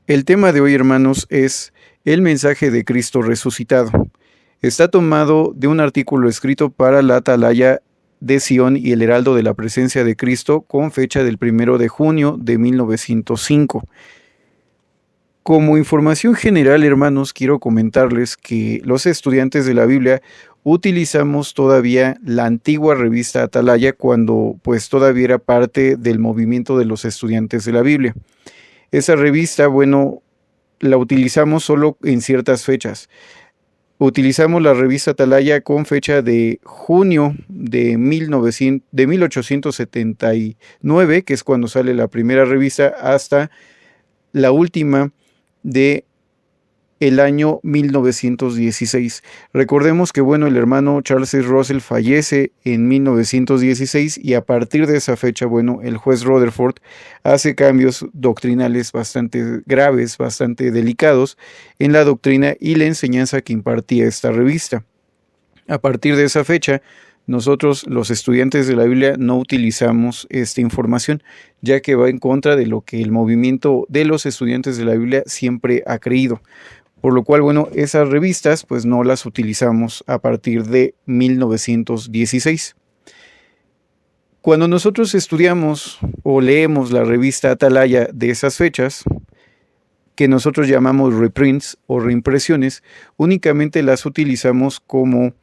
El tema de hoy, hermanos, es el mensaje de Cristo resucitado. Está tomado de un artículo escrito para la Atalaya de Sion y el Heraldo de la Presencia de Cristo con fecha del 1 de junio de 1905. Como información general, hermanos, quiero comentarles que los estudiantes de la Biblia utilizamos todavía la antigua revista Atalaya cuando pues todavía era parte del movimiento de los estudiantes de la Biblia. Esa revista, la utilizamos solo en ciertas fechas. Utilizamos la revista Atalaya con fecha de junio de 1879, que es cuando sale la primera revista, hasta la última de el año 1916. Recordemos que el hermano Charles C. Russell fallece en 1916 y a partir de esa fecha, el juez Rutherford hace cambios doctrinales bastante graves, bastante delicados en la doctrina y la enseñanza que impartía esta revista. A partir de esa fecha, nosotros, los estudiantes de la Biblia, no utilizamos esta información, ya que va en contra de lo que el movimiento de los estudiantes de la Biblia siempre ha creído. Por lo cual, esas revistas pues no las utilizamos a partir de 1916. Cuando nosotros estudiamos o leemos la revista Atalaya de esas fechas, que nosotros llamamos reprints o reimpresiones, únicamente las utilizamos como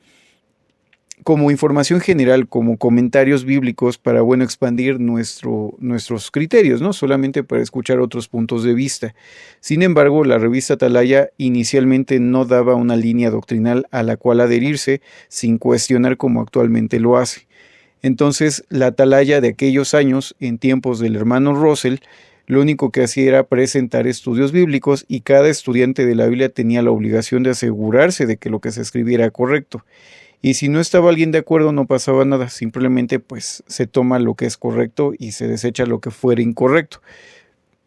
información general, como comentarios bíblicos para, expandir nuestros criterios, no solamente para escuchar otros puntos de vista. Sin embargo, la revista Atalaya inicialmente no daba una línea doctrinal a la cual adherirse sin cuestionar como actualmente lo hace. Entonces, la Atalaya de aquellos años, en tiempos del hermano Russell, lo único que hacía era presentar estudios bíblicos y cada estudiante de la Biblia tenía la obligación de asegurarse de que lo que se escribiera era correcto. Y si no estaba alguien de acuerdo, no pasaba nada, simplemente pues se toma lo que es correcto y se desecha lo que fuera incorrecto.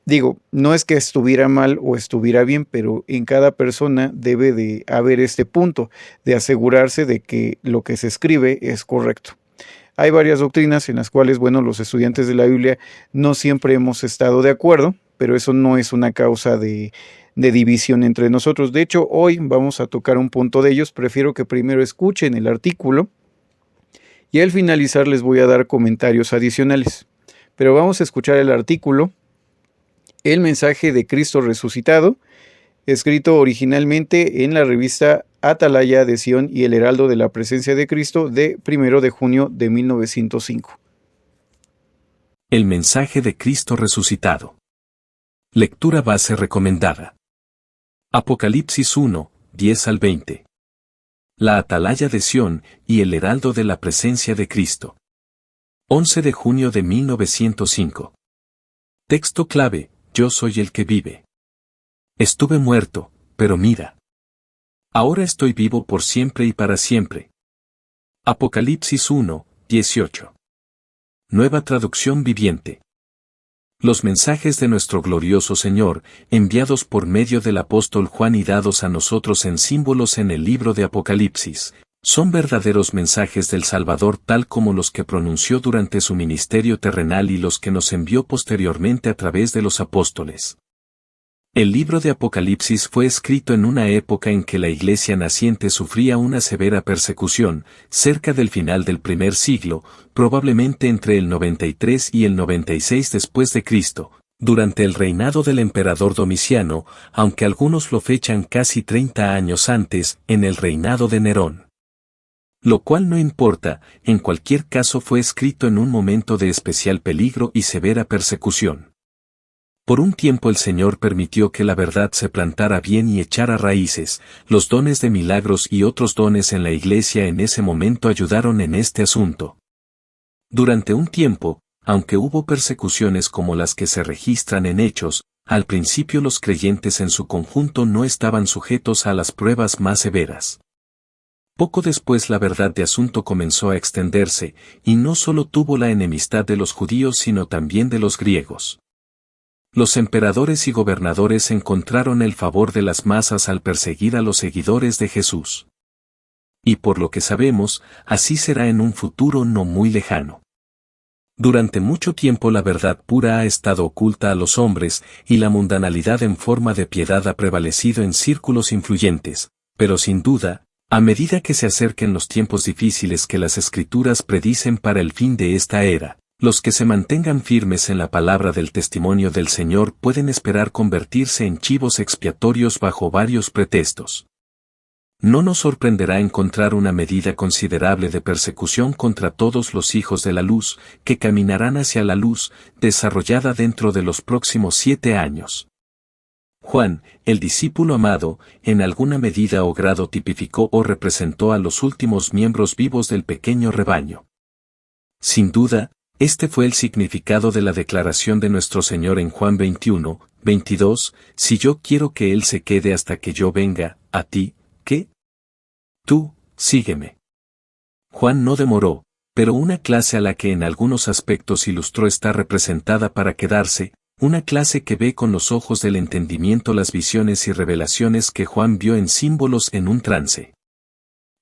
Digo, no es que estuviera mal o estuviera bien, pero en cada persona debe de haber este punto de asegurarse de que lo que se escribe es correcto. Hay varias doctrinas en las cuales, los estudiantes de la Biblia no siempre hemos estado de acuerdo, pero eso no es una causa de división entre nosotros. De hecho, hoy vamos a tocar un punto de ellos. Prefiero que primero escuchen el artículo y al finalizar les voy a dar comentarios adicionales. Pero vamos a escuchar el artículo, El mensaje de Cristo resucitado, escrito originalmente en la revista Atalaya de Sion y el Heraldo de la Presencia de Cristo de 1 de junio de 1905. El mensaje de Cristo resucitado. Lectura base recomendada. Apocalipsis 1, 10 al 20. La Atalaya de Sion y el Heraldo de la Presencia de Cristo. 11 de junio de 1905. Texto clave: Yo soy el que vive. Estuve muerto, pero mira. Ahora estoy vivo por siempre y para siempre. Apocalipsis 1, 18. Nueva traducción viviente. Los mensajes de nuestro glorioso Señor, enviados por medio del apóstol Juan y dados a nosotros en símbolos en el libro de Apocalipsis, son verdaderos mensajes del Salvador tal como los que pronunció durante su ministerio terrenal y los que nos envió posteriormente a través de los apóstoles. El libro de Apocalipsis fue escrito en una época en que la iglesia naciente sufría una severa persecución, cerca del final del primer siglo, probablemente entre el 93 y el 96 después de Cristo, durante el reinado del emperador Domiciano, aunque algunos lo fechan casi 30 años antes, en el reinado de Nerón. Lo cual no importa, en cualquier caso fue escrito en un momento de especial peligro y severa persecución. Por un tiempo el Señor permitió que la verdad se plantara bien y echara raíces. Los dones de milagros y otros dones en la iglesia en ese momento ayudaron en este asunto. Durante un tiempo, aunque hubo persecuciones como las que se registran en Hechos, al principio los creyentes en su conjunto no estaban sujetos a las pruebas más severas. Poco después la verdad de asunto comenzó a extenderse, y no solo tuvo la enemistad de los judíos sino también de los griegos. Los emperadores y gobernadores encontraron el favor de las masas al perseguir a los seguidores de Jesús. Y por lo que sabemos, así será en un futuro no muy lejano. Durante mucho tiempo la verdad pura ha estado oculta a los hombres, y la mundanalidad en forma de piedad ha prevalecido en círculos influyentes, pero sin duda, a medida que se acerquen los tiempos difíciles que las Escrituras predicen para el fin de esta era, los que se mantengan firmes en la palabra del testimonio del Señor pueden esperar convertirse en chivos expiatorios bajo varios pretextos. No nos sorprenderá encontrar una medida considerable de persecución contra todos los hijos de la luz, que caminarán hacia la luz, desarrollada dentro de los próximos 7 años. Juan, el discípulo amado, en alguna medida o grado tipificó o representó a los últimos miembros vivos del pequeño rebaño. Sin duda, este fue el significado de la declaración de nuestro Señor en Juan 21, 22, si yo quiero que Él se quede hasta que yo venga, a ti, ¿qué? Tú, sígueme. Juan no demoró, pero una clase a la que en algunos aspectos ilustró está representada para quedarse, una clase que ve con los ojos del entendimiento las visiones y revelaciones que Juan vio en símbolos en un trance.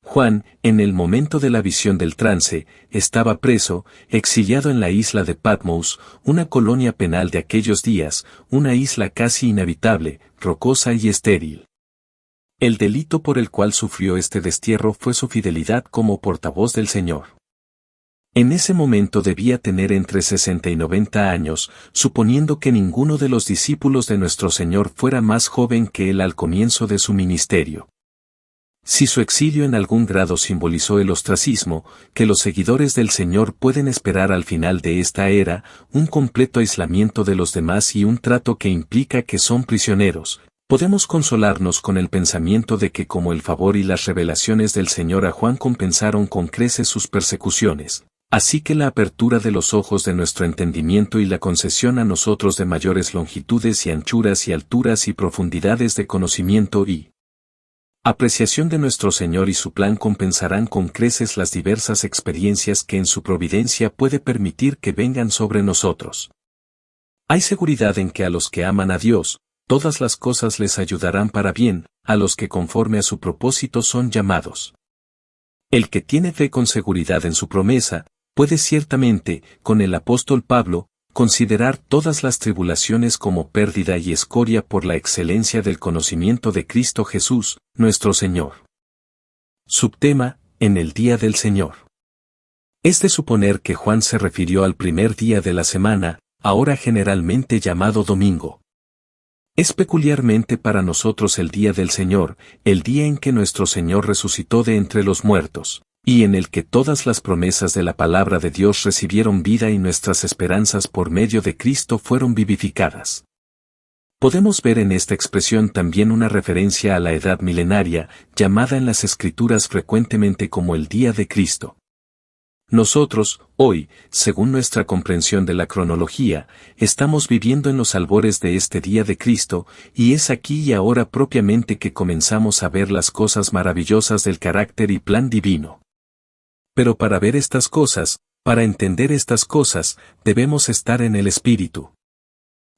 Juan, en el momento de la visión del trance, estaba preso, exiliado en la isla de Patmos, una colonia penal de aquellos días, una isla casi inhabitable, rocosa y estéril. El delito por el cual sufrió este destierro fue su fidelidad como portavoz del Señor. En ese momento debía tener entre 60 y 90 años, suponiendo que ninguno de los discípulos de nuestro Señor fuera más joven que él al comienzo de su ministerio. Si su exilio en algún grado simbolizó el ostracismo, que los seguidores del Señor pueden esperar al final de esta era, un completo aislamiento de los demás y un trato que implica que son prisioneros, podemos consolarnos con el pensamiento de que como el favor y las revelaciones del Señor a Juan compensaron con creces sus persecuciones, así que la apertura de los ojos de nuestro entendimiento y la concesión a nosotros de mayores longitudes y anchuras y alturas y profundidades de conocimiento y apreciación de nuestro Señor y su plan compensarán con creces las diversas experiencias que en su providencia puede permitir que vengan sobre nosotros. Hay seguridad en que a los que aman a Dios, todas las cosas les ayudarán para bien, a los que conforme a su propósito son llamados. El que tiene fe con seguridad en su promesa, puede ciertamente, con el apóstol Pablo, considerar todas las tribulaciones como pérdida y escoria por la excelencia del conocimiento de Cristo Jesús, nuestro Señor. Subtema, en el día del Señor. Es de suponer que Juan se refirió al primer día de la semana, ahora generalmente llamado domingo. Es peculiarmente para nosotros el día del Señor, el día en que nuestro Señor resucitó de entre los muertos, y en el que todas las promesas de la palabra de Dios recibieron vida y nuestras esperanzas por medio de Cristo fueron vivificadas. Podemos ver en esta expresión también una referencia a la edad milenaria, llamada en las Escrituras frecuentemente como el día de Cristo. Nosotros, hoy, según nuestra comprensión de la cronología, estamos viviendo en los albores de este día de Cristo, y es aquí y ahora propiamente que comenzamos a ver las cosas maravillosas del carácter y plan divino. Pero para ver estas cosas, para entender estas cosas, debemos estar en el Espíritu.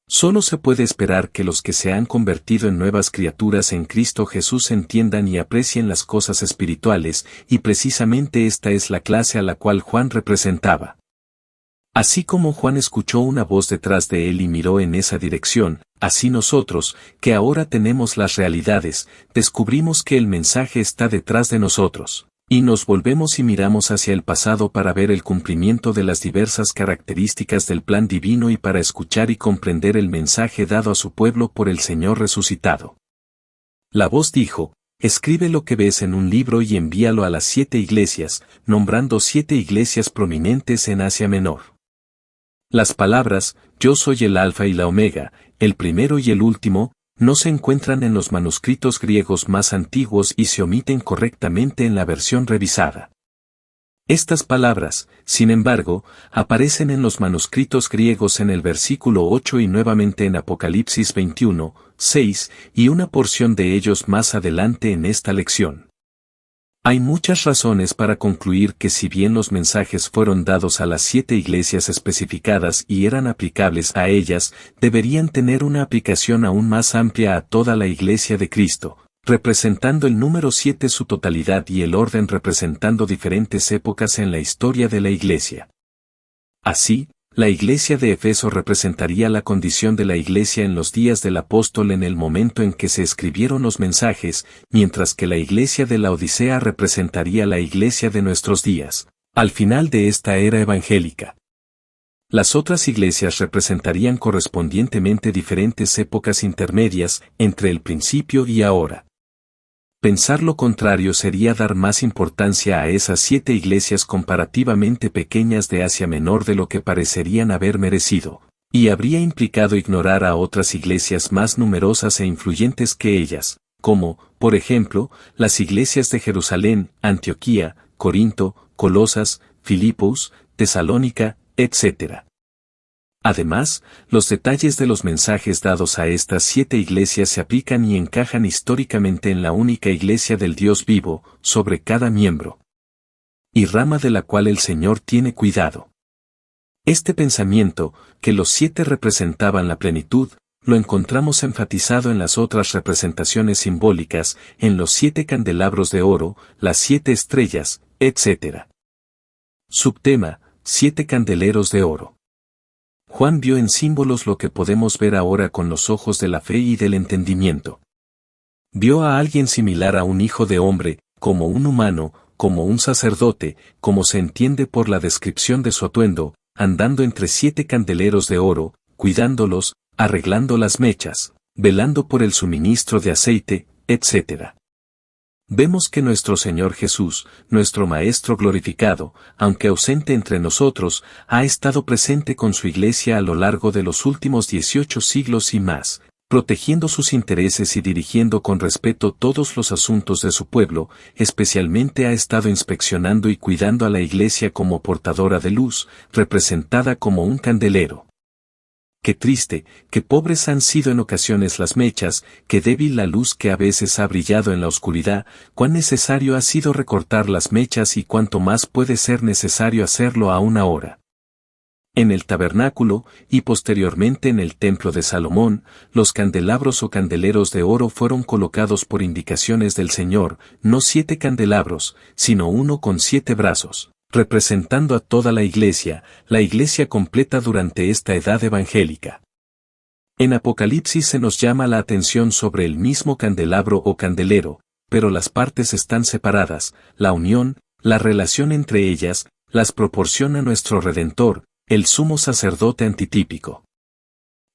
Solo se puede esperar que los que se han convertido en nuevas criaturas en Cristo Jesús entiendan y aprecien las cosas espirituales, y precisamente esta es la clase a la cual Juan representaba. Así como Juan escuchó una voz detrás de él y miró en esa dirección, así nosotros, que ahora tenemos las realidades, descubrimos que el mensaje está detrás de nosotros. Y nos volvemos y miramos hacia el pasado para ver el cumplimiento de las diversas características del plan divino y para escuchar y comprender el mensaje dado a su pueblo por el Señor resucitado. La voz dijo, escribe lo que ves en un libro y envíalo a las 7 iglesias, nombrando 7 iglesias prominentes en Asia Menor. Las palabras, yo soy el Alfa y la Omega, el primero y el último, no se encuentran en los manuscritos griegos más antiguos y se omiten correctamente en la versión revisada. Estas palabras, sin embargo, aparecen en los manuscritos griegos en el versículo 8 y nuevamente en Apocalipsis 21, 6, y una porción de ellos más adelante en esta lección. Hay muchas razones para concluir que si bien los mensajes fueron dados a las 7 iglesias especificadas y eran aplicables a ellas, deberían tener una aplicación aún más amplia a toda la iglesia de Cristo, representando el número 7 su totalidad y el orden representando diferentes épocas en la historia de la iglesia. Así, la iglesia de Efeso representaría la condición de la iglesia en los días del apóstol en el momento en que se escribieron los mensajes, mientras que la iglesia de la Odisea representaría la iglesia de nuestros días, al final de esta era evangélica. Las otras iglesias representarían correspondientemente diferentes épocas intermedias entre el principio y ahora. Pensar lo contrario sería dar más importancia a esas 7 iglesias comparativamente pequeñas de Asia Menor de lo que parecerían haber merecido, y habría implicado ignorar a otras iglesias más numerosas e influyentes que ellas, como, por ejemplo, las iglesias de Jerusalén, Antioquía, Corinto, Colosas, Filipos, Tesalónica, etc. Además, los detalles de los mensajes dados a estas 7 iglesias se aplican y encajan históricamente en la única iglesia del Dios vivo, sobre cada miembro y rama de la cual el Señor tiene cuidado. Este pensamiento, que los 7 representaban la plenitud, lo encontramos enfatizado en las otras representaciones simbólicas, en los 7 candelabros de oro, las 7 estrellas, etc. Subtema: 7 candeleros de oro. Juan vio en símbolos lo que podemos ver ahora con los ojos de la fe y del entendimiento. Vio a alguien similar a un hijo de hombre, como un humano, como un sacerdote, como se entiende por la descripción de su atuendo, andando entre 7 candeleros de oro, cuidándolos, arreglando las mechas, velando por el suministro de aceite, etc. Vemos que nuestro Señor Jesús, nuestro Maestro glorificado, aunque ausente entre nosotros, ha estado presente con su iglesia a lo largo de los últimos 18 siglos y más, protegiendo sus intereses y dirigiendo con respeto todos los asuntos de su pueblo, especialmente ha estado inspeccionando y cuidando a la iglesia como portadora de luz, representada como un candelero. Qué triste, qué pobres han sido en ocasiones las mechas, qué débil la luz que a veces ha brillado en la oscuridad, cuán necesario ha sido recortar las mechas y cuánto más puede ser necesario hacerlo aún ahora. En el tabernáculo, y posteriormente en el templo de Salomón, los candelabros o candeleros de oro fueron colocados por indicaciones del Señor, no 7 candelabros, sino uno con 7 brazos, representando a toda la iglesia completa durante esta edad evangélica. En Apocalipsis se nos llama la atención sobre el mismo candelabro o candelero, pero las partes están separadas, la unión, la relación entre ellas, las proporciona nuestro Redentor, el sumo sacerdote antitípico.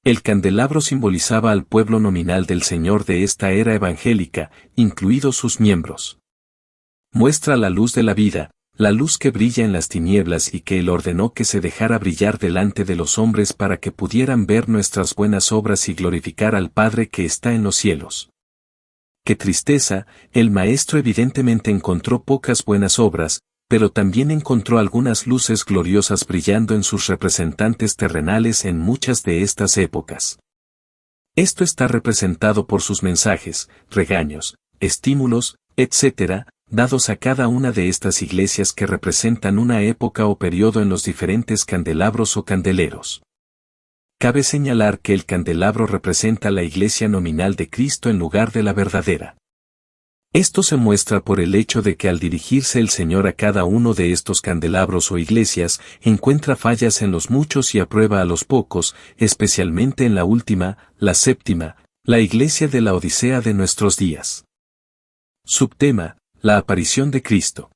El candelabro simbolizaba al pueblo nominal del Señor de esta era evangélica, incluidos sus miembros. Muestra la luz de la vida, la luz que brilla en las tinieblas y que Él ordenó que se dejara brillar delante de los hombres para que pudieran ver nuestras buenas obras y glorificar al Padre que está en los cielos. Qué tristeza, el Maestro evidentemente encontró pocas buenas obras, pero también encontró algunas luces gloriosas brillando en sus representantes terrenales en muchas de estas épocas. Esto está representado por sus mensajes, regaños, estímulos, etc., dados a cada una de estas iglesias que representan una época o periodo en los diferentes candelabros o candeleros. Cabe señalar que el candelabro representa la iglesia nominal de Cristo en lugar de la verdadera. Esto se muestra por el hecho de que al dirigirse el Señor a cada uno de estos candelabros o iglesias, encuentra fallas en los muchos y aprueba a los pocos, especialmente en la última, la séptima, la iglesia de la Odisea de nuestros días. Subtema: la aparición de Cristo.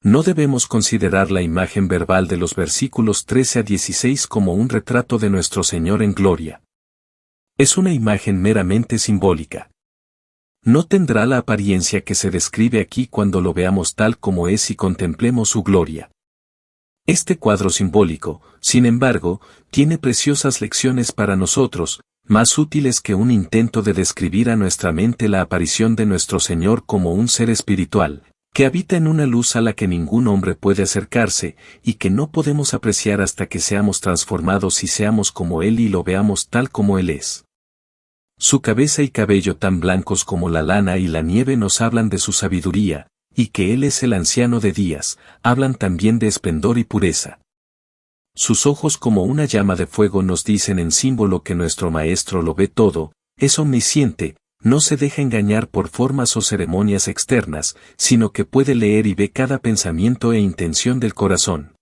No debemos considerar la imagen verbal de los versículos 13 a 16 como un retrato de nuestro Señor en gloria. Es una imagen meramente simbólica. No tendrá la apariencia que se describe aquí cuando lo veamos tal como es y contemplemos su gloria. Este cuadro simbólico, sin embargo, tiene preciosas lecciones para nosotros, más útiles que un intento de describir a nuestra mente la aparición de nuestro Señor como un ser espiritual, que habita en una luz a la que ningún hombre puede acercarse, y que no podemos apreciar hasta que seamos transformados y seamos como Él y lo veamos tal como Él es. Su cabeza y cabello tan blancos como la lana y la nieve nos hablan de su sabiduría, y que Él es el anciano de días, hablan también de esplendor y pureza. Sus ojos como una llama de fuego nos dicen en símbolo que nuestro Maestro lo ve todo, es omnisciente, no se deja engañar por formas o ceremonias externas, sino que puede leer y ve cada pensamiento e intención del corazón.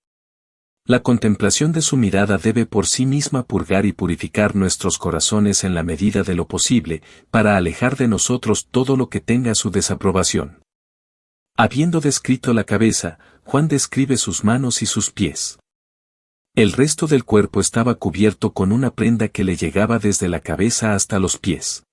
La contemplación de su mirada debe por sí misma purgar y purificar nuestros corazones en la medida de lo posible, para alejar de nosotros todo lo que tenga su desaprobación. Habiendo descrito la cabeza, Juan describe sus manos y sus pies. El resto del cuerpo estaba cubierto con una prenda que le llegaba desde la cabeza hasta los pies.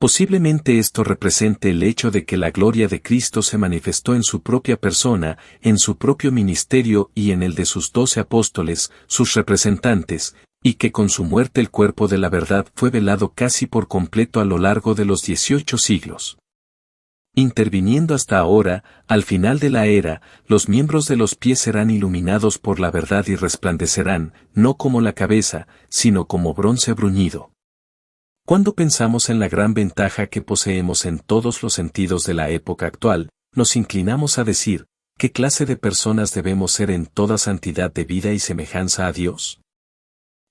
Posiblemente esto represente el hecho de que la gloria de Cristo se manifestó en su propia persona, en su propio ministerio y en el de sus 12 apóstoles, sus representantes, y que con su muerte el cuerpo de la verdad fue velado casi por completo a lo largo de los 18 siglos. Interviniendo hasta ahora, al final de la era, los miembros de los pies serán iluminados por la verdad y resplandecerán, no como la cabeza, sino como bronce bruñido. Cuando pensamos en la gran ventaja que poseemos en todos los sentidos de la época actual, nos inclinamos a decir, ¿qué clase de personas debemos ser en toda santidad de vida y semejanza a Dios?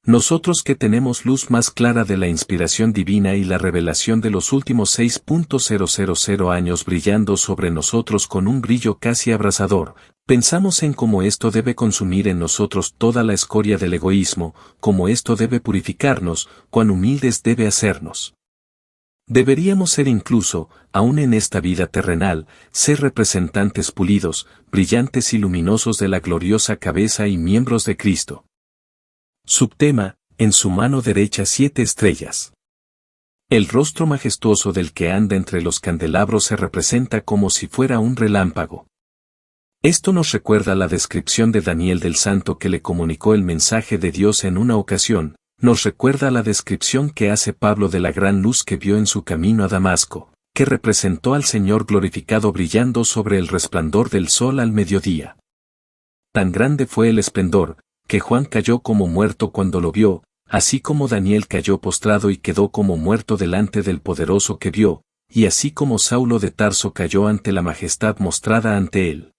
Nosotros que tenemos luz más clara de la inspiración divina y la revelación de los últimos 6.000 años brillando sobre nosotros con un brillo casi abrasador, pensamos en cómo esto debe consumir en nosotros toda la escoria del egoísmo, cómo esto debe purificarnos, cuán humildes debe hacernos. Deberíamos ser incluso, aún en esta vida terrenal, ser representantes pulidos, brillantes y luminosos de la gloriosa cabeza y miembros de Cristo. Subtema, en su mano derecha 7 estrellas. El rostro majestuoso del que anda entre los candelabros se representa como si fuera un relámpago. Esto nos recuerda la descripción de Daniel del santo que le comunicó el mensaje de Dios en una ocasión, nos recuerda la descripción que hace Pablo de la gran luz que vio en su camino a Damasco, que representó al Señor glorificado brillando sobre el resplandor del sol al mediodía. Tan grande fue el esplendor, que Juan cayó como muerto cuando lo vio, así como Daniel cayó postrado y quedó como muerto delante del poderoso que vio, y así como Saulo de Tarso cayó ante la majestad mostrada ante él.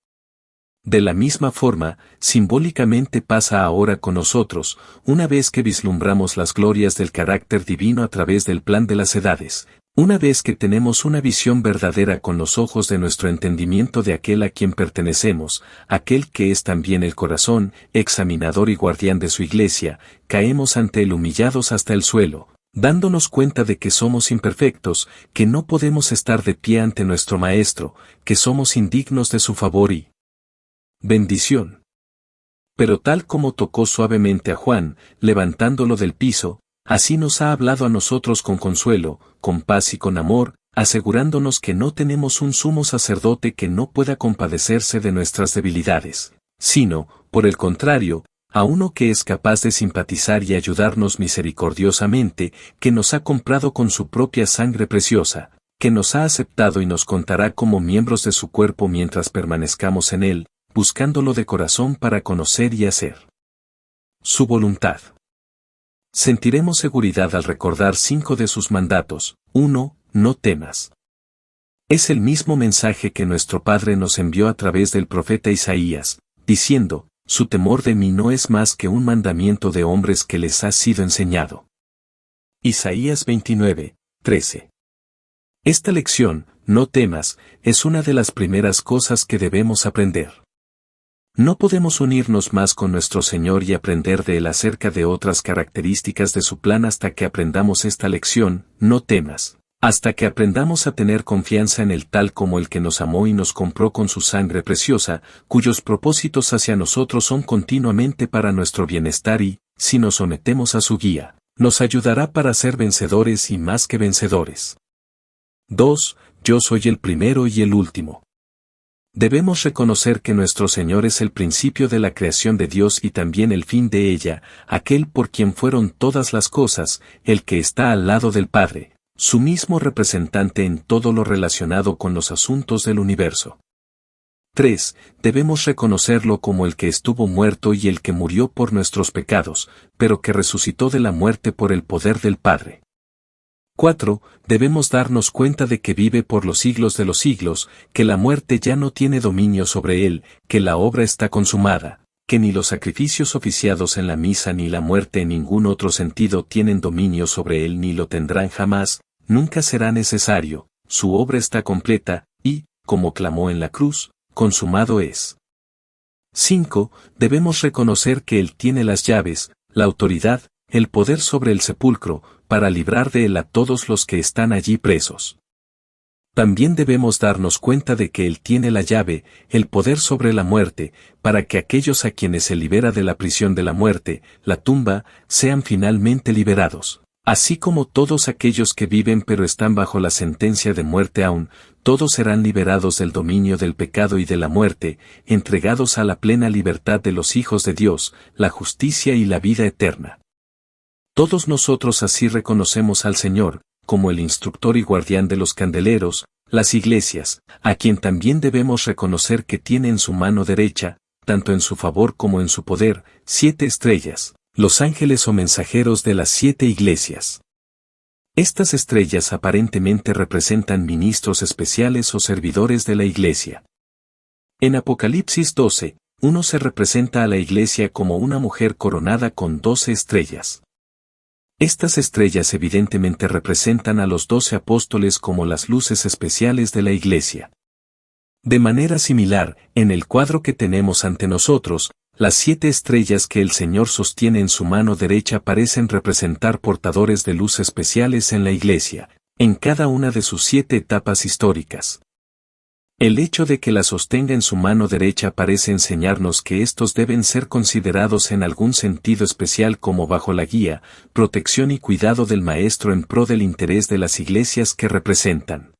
De la misma forma, simbólicamente pasa ahora con nosotros, una vez que vislumbramos las glorias del carácter divino a través del plan de las edades, una vez que tenemos una visión verdadera con los ojos de nuestro entendimiento de aquel a quien pertenecemos, aquel que es también el corazón, examinador y guardián de su iglesia, caemos ante él humillados hasta el suelo, dándonos cuenta de que somos imperfectos, que no podemos estar de pie ante nuestro Maestro, que somos indignos de su favor y bendición. Pero tal como tocó suavemente a Juan, levantándolo del piso, así nos ha hablado a nosotros con consuelo, con paz y con amor, asegurándonos que no tenemos un sumo sacerdote que no pueda compadecerse de nuestras debilidades, sino, por el contrario, a uno que es capaz de simpatizar y ayudarnos misericordiosamente, que nos ha comprado con su propia sangre preciosa, que nos ha aceptado y nos contará como miembros de su cuerpo mientras permanezcamos en él, buscándolo de corazón para conocer y hacer su voluntad. Sentiremos seguridad al recordar 5 de sus mandatos. 1. No temas. Es el mismo mensaje que nuestro Padre nos envió a través del profeta Isaías, diciendo, su temor de mí no es más que un mandamiento de hombres que les ha sido enseñado. Isaías 29, 13. Esta lección, no temas, es una de las primeras cosas que debemos aprender. No podemos unirnos más con nuestro Señor y aprender de Él acerca de otras características de su plan hasta que aprendamos esta lección, no temas, hasta que aprendamos a tener confianza en Él tal como el que nos amó y nos compró con su sangre preciosa, cuyos propósitos hacia nosotros son continuamente para nuestro bienestar y, si nos sometemos a su guía, nos ayudará para ser vencedores y más que vencedores. 2. Yo soy el primero y el último. Debemos reconocer que nuestro Señor es el principio de la creación de Dios y también el fin de ella, aquel por quien fueron todas las cosas, el que está al lado del Padre, su mismo representante en todo lo relacionado con los asuntos del universo. 3. Debemos reconocerlo como el que estuvo muerto y el que murió por nuestros pecados, pero que resucitó de la muerte por el poder del Padre. 4. Debemos darnos cuenta de que vive por los siglos de los siglos, que la muerte ya no tiene dominio sobre él, que la obra está consumada, que ni los sacrificios oficiados en la misa ni la muerte en ningún otro sentido tienen dominio sobre él ni lo tendrán jamás, nunca será necesario, su obra está completa, y, como clamó en la cruz, consumado es. 5. Debemos reconocer que Él tiene las llaves, la autoridad, el poder sobre el sepulcro, para librar de él a todos los que están allí presos. También debemos darnos cuenta de que Él tiene la llave, el poder sobre la muerte, para que aquellos a quienes se libera de la prisión de la muerte, la tumba, sean finalmente liberados. Así como todos aquellos que viven pero están bajo la sentencia de muerte aún, todos serán liberados del dominio del pecado y de la muerte, entregados a la plena libertad de los hijos de Dios, la justicia y la vida eterna. Todos nosotros así reconocemos al Señor, como el instructor y guardián de los candeleros, las iglesias, a quien también debemos reconocer que tiene en su mano derecha, tanto en su favor como en su poder, 7 estrellas, los ángeles o mensajeros de las 7 iglesias. Estas estrellas aparentemente representan ministros especiales o servidores de la iglesia. En Apocalipsis 12, 1 se representa a la iglesia como una mujer coronada con 12 estrellas. Estas estrellas evidentemente representan a los 12 apóstoles como las luces especiales de la iglesia. De manera similar, en el cuadro que tenemos ante nosotros, las 7 estrellas que el Señor sostiene en su mano derecha parecen representar portadores de luz especiales en la iglesia, en cada una de sus 7 etapas históricas. El hecho de que la sostenga en su mano derecha parece enseñarnos que estos deben ser considerados en algún sentido especial como bajo la guía, protección y cuidado del Maestro en pro del interés de las iglesias que representan.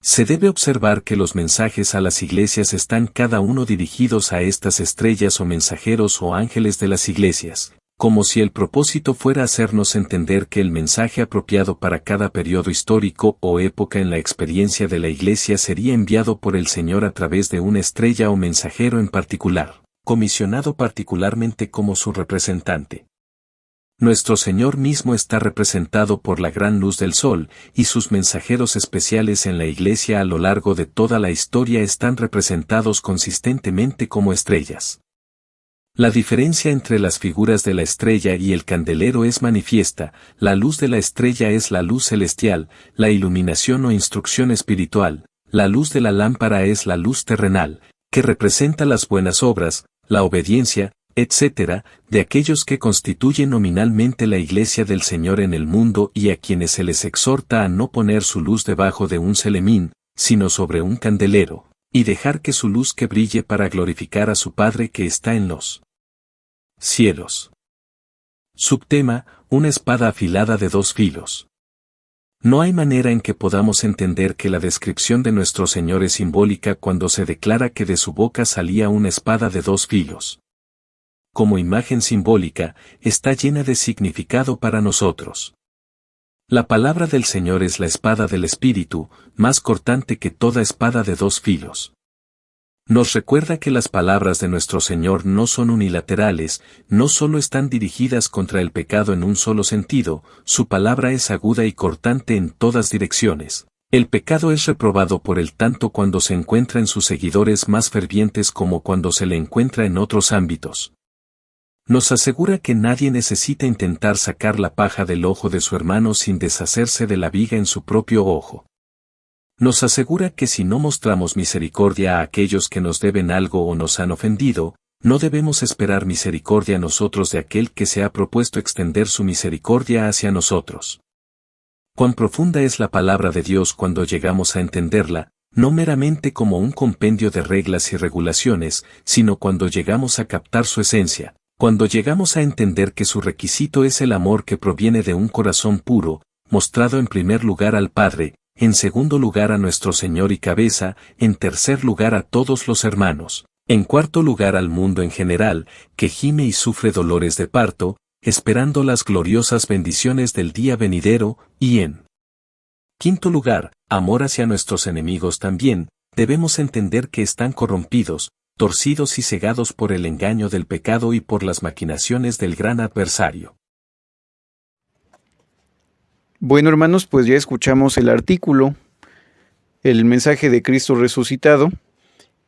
Se debe observar que los mensajes a las iglesias están cada uno dirigidos a estas estrellas o mensajeros o ángeles de las iglesias, como si el propósito fuera hacernos entender que el mensaje apropiado para cada periodo histórico o época en la experiencia de la iglesia sería enviado por el Señor a través de una estrella o mensajero en particular, comisionado particularmente como su representante. Nuestro Señor mismo está representado por la gran luz del sol, y sus mensajeros especiales en la iglesia a lo largo de toda la historia están representados consistentemente como estrellas. La diferencia entre las figuras de la estrella y el candelero es manifiesta, la luz de la estrella es la luz celestial, la iluminación o instrucción espiritual, la luz de la lámpara es la luz terrenal, que representa las buenas obras, la obediencia, etc., de aquellos que constituyen nominalmente la iglesia del Señor en el mundo y a quienes se les exhorta a no poner su luz debajo de un celemín, sino sobre un candelero, y dejar que su luz que brille para glorificar a su Padre que está en los cielos. Subtema: una espada afilada de 2 filos. No hay manera en que podamos entender que la descripción de nuestro Señor es simbólica cuando se declara que de su boca salía una espada de 2 filos. Como imagen simbólica, está llena de significado para nosotros. La palabra del Señor es la espada del Espíritu, más cortante que toda espada de 2 filos. Nos recuerda que las palabras de nuestro Señor no son unilaterales, no solo están dirigidas contra el pecado en un solo sentido, su palabra es aguda y cortante en todas direcciones. El pecado es reprobado por él tanto cuando se encuentra en sus seguidores más fervientes como cuando se le encuentra en otros ámbitos. Nos asegura que nadie necesita intentar sacar la paja del ojo de su hermano sin deshacerse de la viga en su propio ojo. Nos asegura que si no mostramos misericordia a aquellos que nos deben algo o nos han ofendido, no debemos esperar misericordia nosotros de aquel que se ha propuesto extender su misericordia hacia nosotros. Cuán profunda es la palabra de Dios cuando llegamos a entenderla, no meramente como un compendio de reglas y regulaciones, sino cuando llegamos a captar su esencia, cuando llegamos a entender que su requisito es el amor que proviene de un corazón puro, mostrado en primer lugar al Padre, en segundo lugar a nuestro Señor y cabeza, en tercer lugar a todos los hermanos, en cuarto lugar al mundo en general, que gime y sufre dolores de parto, esperando las gloriosas bendiciones del día venidero, y en quinto lugar, amor hacia nuestros enemigos también, debemos entender que están corrompidos, torcidos y cegados por el engaño del pecado y por las maquinaciones del gran adversario. Bueno, hermanos, pues ya escuchamos el artículo, el mensaje de Cristo resucitado,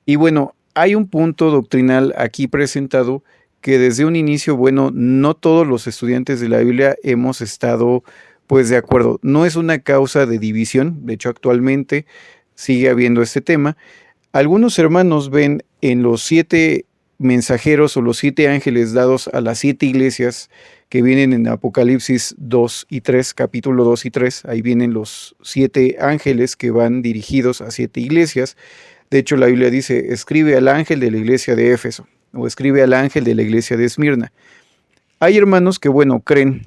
y bueno, hay un punto doctrinal aquí presentado que desde un inicio, bueno, no todos los estudiantes de la Biblia hemos estado pues de acuerdo. No es una causa de división, de hecho actualmente sigue habiendo este tema. Algunos hermanos ven en los 7 mensajeros o los 7 ángeles dados a las 7 iglesias que vienen en Apocalipsis 2 y 3, capítulo 2 y 3, ahí vienen los 7 ángeles que van dirigidos a 7 iglesias. De hecho, la Biblia dice, escribe al ángel de la iglesia de Éfeso, o escribe al ángel de la iglesia de Esmirna. Hay hermanos que, creen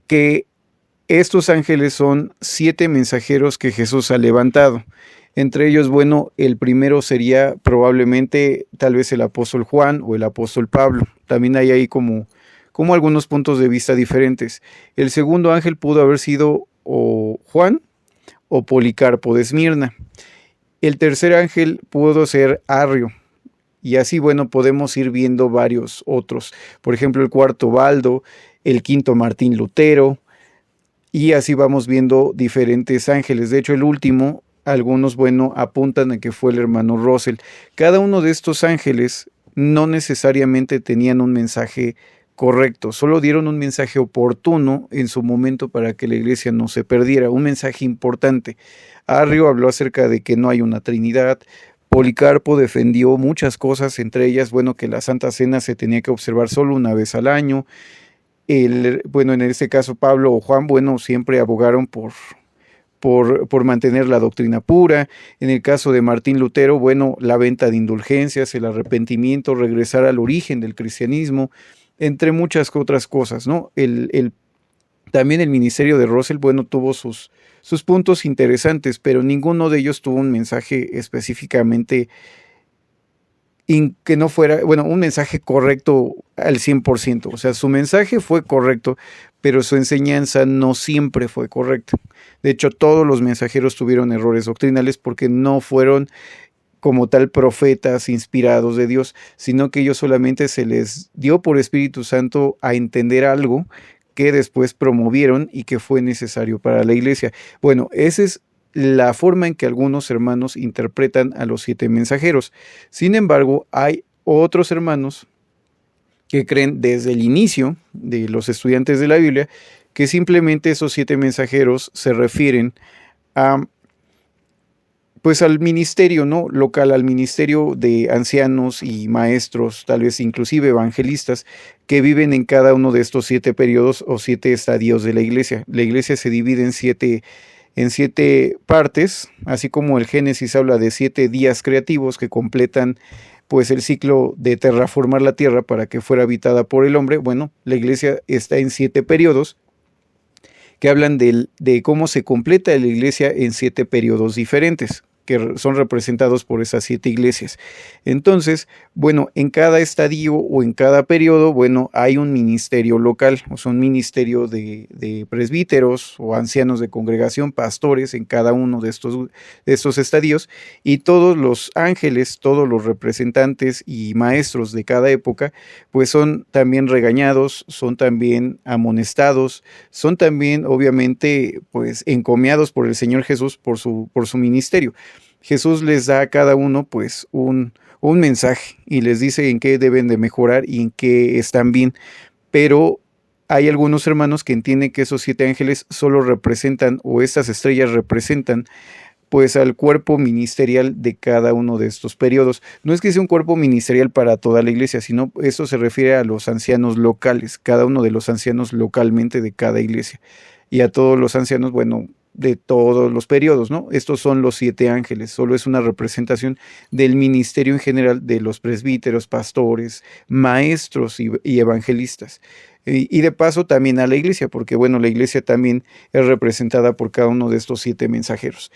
que estos ángeles son 7 mensajeros que Jesús ha levantado. Entre ellos, el primero sería probablemente tal vez el apóstol Juan o el apóstol Pablo. También hay ahí como algunos puntos de vista diferentes. El segundo ángel pudo haber sido o Juan o Policarpo de Esmirna. El tercer ángel pudo ser Arrio. Y así, podemos ir viendo varios otros. Por ejemplo, el cuarto Baldo, el quinto Martín Lutero. Y así vamos viendo diferentes ángeles. De hecho, el último, algunos, apuntan a que fue el hermano Russell. Cada uno de estos ángeles no necesariamente tenían un mensaje correcto, solo dieron un mensaje oportuno en su momento para que la iglesia no se perdiera, un mensaje importante. Arrio habló acerca de que no hay una Trinidad. Policarpo defendió muchas cosas, entre ellas, que la Santa Cena se tenía que observar solo una vez al año. En este caso Pablo o Juan, siempre abogaron por mantener la doctrina pura. En el caso de Martín Lutero, la venta de indulgencias, el arrepentimiento, regresar al origen del cristianismo, entre muchas otras cosas, ¿no? También el ministerio de Russell, tuvo sus puntos interesantes, pero ninguno de ellos tuvo un mensaje específicamente que no fuera, un mensaje correcto al 100%. O sea, su mensaje fue correcto, pero su enseñanza no siempre fue correcta. De hecho, todos los mensajeros tuvieron errores doctrinales porque no fueron como tal profetas inspirados de Dios, sino que ellos solamente se les dio por Espíritu Santo a entender algo que después promovieron y que fue necesario para la iglesia. Esa es la forma en que algunos hermanos interpretan a los 7 mensajeros. Sin embargo, hay otros hermanos que creen desde el inicio de los estudiantes de la Biblia que simplemente esos 7 mensajeros se refieren a al ministerio, ¿no?, local, al ministerio de ancianos y maestros, tal vez inclusive evangelistas, que viven en cada uno de estos 7 periodos o 7 estadios de la iglesia. La iglesia se divide en 7 partes, así como el Génesis habla de 7 días creativos que completan el ciclo de terraformar la tierra para que fuera habitada por el hombre. La iglesia está en 7 periodos que hablan de cómo se completa la iglesia en 7 periodos diferentes, que son representados por esas 7 iglesias. Entonces, en cada estadio o en cada periodo, hay un ministerio local, o sea, un ministerio de presbíteros o ancianos de congregación, pastores en cada uno de estos estadios, y todos los ángeles, todos los representantes y maestros de cada época, son también regañados, son también amonestados, son también, obviamente, encomiados por el Señor Jesús por su ministerio. Jesús les da a cada uno un mensaje y les dice en qué deben de mejorar y en qué están bien, pero hay algunos hermanos que entienden que esos 7 ángeles solo representan, o estas estrellas representan, al cuerpo ministerial de cada uno de estos periodos. No es que sea un cuerpo ministerial para toda la iglesia, sino eso se refiere a los ancianos locales, cada uno de los ancianos localmente de cada iglesia, y a todos los ancianos, de todos los periodos, ¿no? Estos son los 7 ángeles, solo es una representación del ministerio en general de los presbíteros, pastores, maestros y evangelistas. Y de paso también a la iglesia, porque la iglesia también es representada por cada uno de estos 7 mensajeros.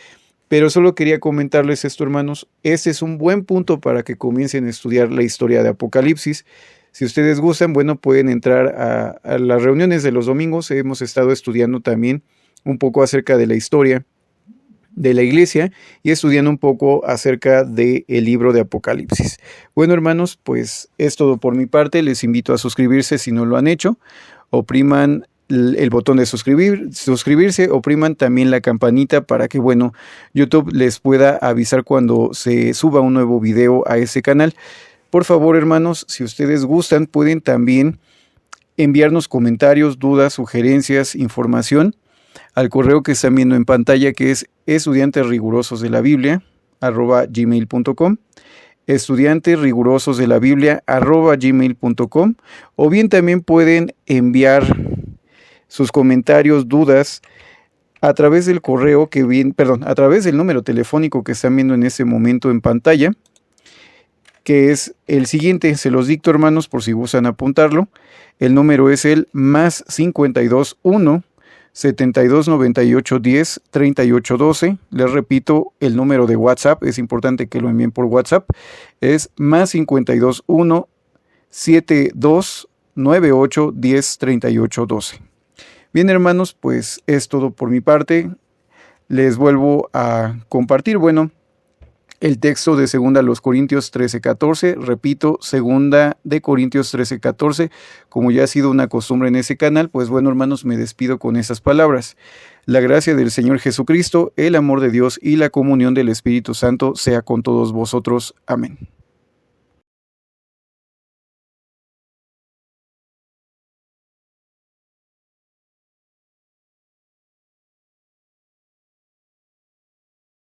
Pero solo quería comentarles esto, hermanos. Este es un buen punto para que comiencen a estudiar la historia de Apocalipsis. Si ustedes gustan, pueden entrar a las reuniones de los domingos. Hemos estado estudiando también un poco acerca de la historia de la iglesia y estudiando un poco acerca del libro de Apocalipsis. Hermanos, es todo por mi parte. Les invito a suscribirse si no lo han hecho. Opriman el botón de suscribirse, opriman también la campanita para que, YouTube les pueda avisar cuando se suba un nuevo video a ese canal. Por favor, hermanos, si ustedes gustan, pueden también enviarnos comentarios, dudas, sugerencias, información al correo que están viendo en pantalla, que es estudianteresrigurosos de la Biblia @gmail.com. estudianterigurosos-de-la-Biblia@gmail.com, o bien también pueden enviar sus comentarios, dudas a través del correo a través del número telefónico que están viendo en este momento en pantalla, que es el siguiente. Se los dicto, hermanos, por si gustan apuntarlo. El número es el +52 1 72 98 10 38 12. Les repito, el número de WhatsApp, es importante que lo envíen por WhatsApp, es +52 1 72 98 10 38 12. Bien, hermanos, pues es todo por mi parte. Les vuelvo a compartir, el texto de 2 Corintios 13:14, repito, 2 Corintios 13:14, como ya ha sido una costumbre en ese canal, pues hermanos, me despido con esas palabras. La gracia del Señor Jesucristo, el amor de Dios y la comunión del Espíritu Santo sea con todos vosotros. Amén.